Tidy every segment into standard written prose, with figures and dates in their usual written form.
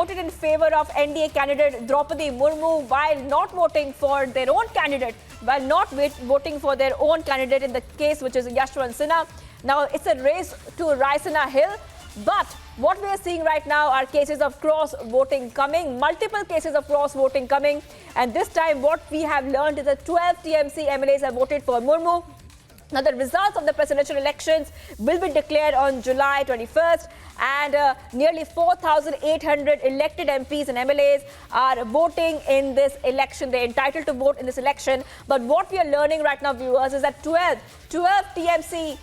voted in favor of NDA candidate Droupadi Murmu while not voting for their own candidate, voting for their own candidate in the case which is Yashwant Sinha. Now, it's a race to Raisina Hill, but what we are seeing right now are cases of cross-voting coming, multiple cases of cross-voting coming. And this time, what we have learned is that 12 TMC MLAs have voted for Murmu. Now, the results of the presidential elections will be declared on July 21st, and nearly 4,800 elected MPs and MLAs are voting in this election. They're entitled to vote in this election. But what we are learning right now, viewers, is that 12 TMC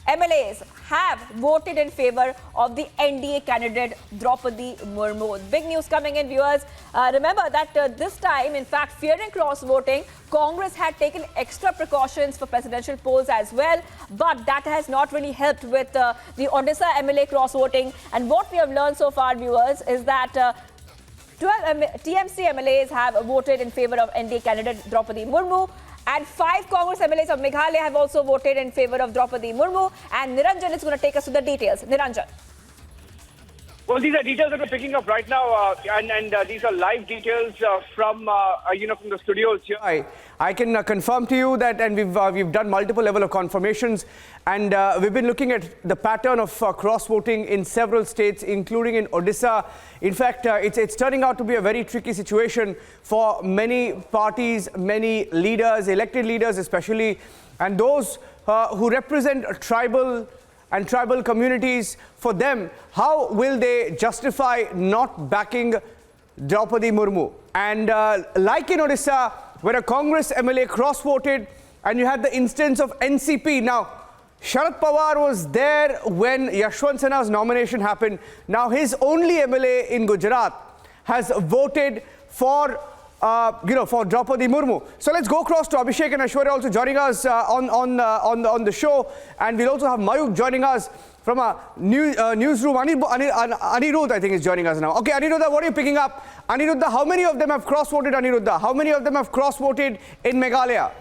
MLAs have voted in favor of the NDA candidate Droupadi Murmu. Big news coming in, viewers. Remember that this time, in fact, fearing cross-voting, Congress had taken extra precautions for presidential polls as well, but that has not really helped with the Odisha MLA cross-voting. And what we have learned so far, viewers, is that 12 TMC MLAs have voted in favor of NDA candidate Droupadi Murmu. And 5 Congress MLAs of Meghalaya have also voted in favor of Droupadi Murmu. And Niranjan is going to take us to the details. Niranjan. Well, these are details that we're picking up right now, and these are live details from from the studios here. I can confirm to you that, and we've done multiple level of confirmations, and we've been looking at the pattern of cross-voting in several states, including in Odisha. In fact, it's turning out to be a very tricky situation for many parties, many leaders, elected leaders especially, and those who represent tribal communities. For them, how will they justify not backing Droupadi Murmu? And like in Odisha, where a Congress MLA cross-voted, and you had the instance of NCP. Now, Sharad Pawar was there when Yashwant Sinha's nomination happened. Now, his only MLA in Gujarat has voted for for Droupadi Murmu. So let's go across to Abhishek and Aishwarya also joining us on the show, and we'll also have Mayuk joining us from a newsroom. Anirudh, I think, is joining us now. Okay, Aniruddha, what are you picking up? Aniruddha, how many of them have cross-voted? Aniruddha, how many of them have cross-voted in Meghalaya?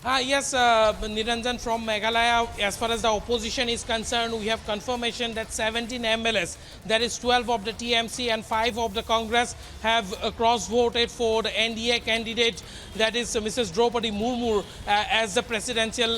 Yes, Niranjan, from Meghalaya, as far as the opposition is concerned, we have confirmation that 17 MLAs, that is 12 of the TMC and 5 of the Congress, have cross-voted for the NDA candidate, that is Mrs. Droupadi Murmu, as the presidential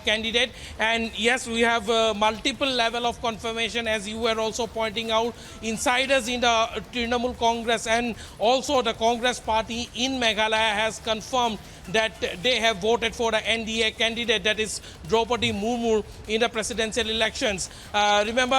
candidate. And yes, we have multiple level of confirmation, as you were also pointing out, insiders in the Trinamool Congress and also the Congress party in Meghalaya has confirmed that they have voted for the NDA candidate, that is Droupadi Murmu, in the presidential elections. Remember,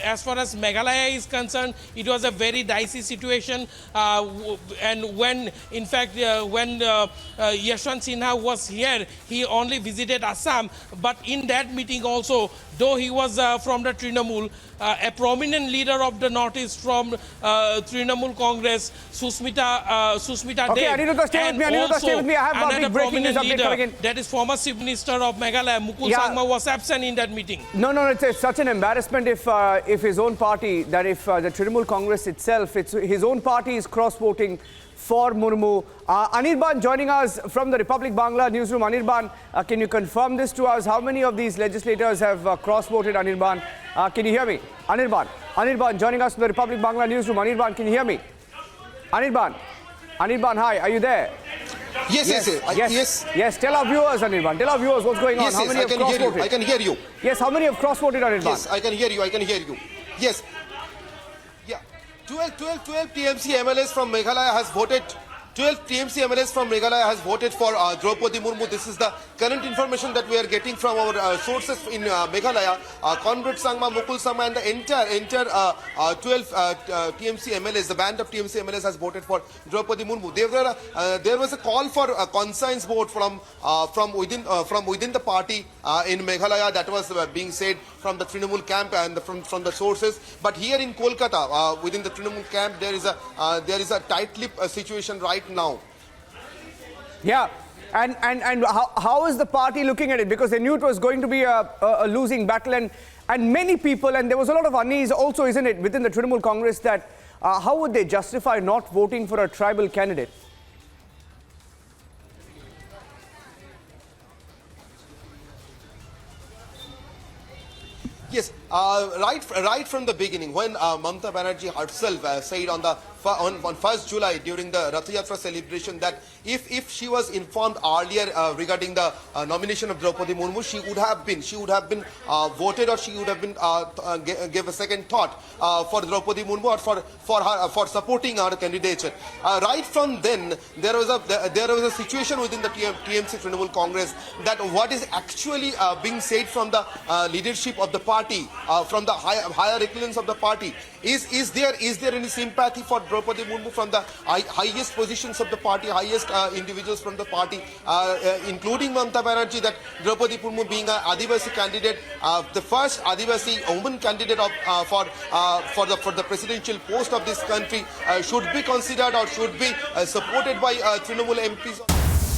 as far as Meghalaya is concerned, it was a very dicey situation. And when, in fact, when Yashwant Sinha was here, he only visited Assam. But in that meeting also, though he was from the Trinamool, a prominent leader of the Northeast from Trinamool Congress, Susmita Okay, Dev, Aniruddha, stay with me. Aniruddha, stay with me. I have a big breaking news update coming in. That is former Chief Minister of Meghalaya, Mukul Sangma, was absent in that meeting. No, it's such an embarrassment if his own party, that if the Trinamool Congress itself, his own party is cross-voting for Murmu. Anirban joining us from the Republic Bangla newsroom. Anirban, can you confirm this to us? How many of these legislators have cross-voted, Anirban? Can you hear me? Anirban joining us from the Republic Bangla newsroom. Anirban, can you hear me? Anirban, hi, are you there? Yes. Tell our viewers, Anirban. Tell our viewers what's going on. How many have cross-voted? I can hear you. Yes, how many have cross-voted, Anirban? Yes, I can hear you. Yes. Yeah. 12 TMC MLAs from Meghalaya has voted. 12 TMC MLAs from Meghalaya has voted for Droupadi Murmu. This is the current information that we are getting from our sources in Meghalaya. Conrad Sangma, Mukul Sangma, and the entire 12 TMC MLAs, the band of TMC MLAs has voted for Droupadi Murmu. There was a call for a conscience vote from within the party in Meghalaya. That was being said from the Trinamool camp and from the sources. But here in Kolkata, within the Trinamool camp, there is a tight-lipped situation right now. Yeah, and how is the party looking at it? Because they knew it was going to be a losing battle, and many people, and there was a lot of unease also, isn't it, within the Trinamool Congress, that how would they justify not voting for a tribal candidate? Yes, right from the beginning, when Mamata Banerjee herself said on 1st July during the Rath Yatra celebration that if she was informed earlier regarding the nomination of Droupadi Murmu, she would have been voted, or she would have been give a second thought for Droupadi Murmu, or for supporting her candidature. Right from then, there was a situation within the TMC Trinamool Congress that what is actually being said from the leadership of the party, from the higher echelons of the party, is there any sympathy for Droupadi Murmu from the highest positions of the party, highest individuals from the party, including Mamata Banerjee, that Droupadi Murmu being an Adivasi candidate, the first Adivasi woman candidate for the presidential post of this country, should be considered or should be supported by Trinamool MPs.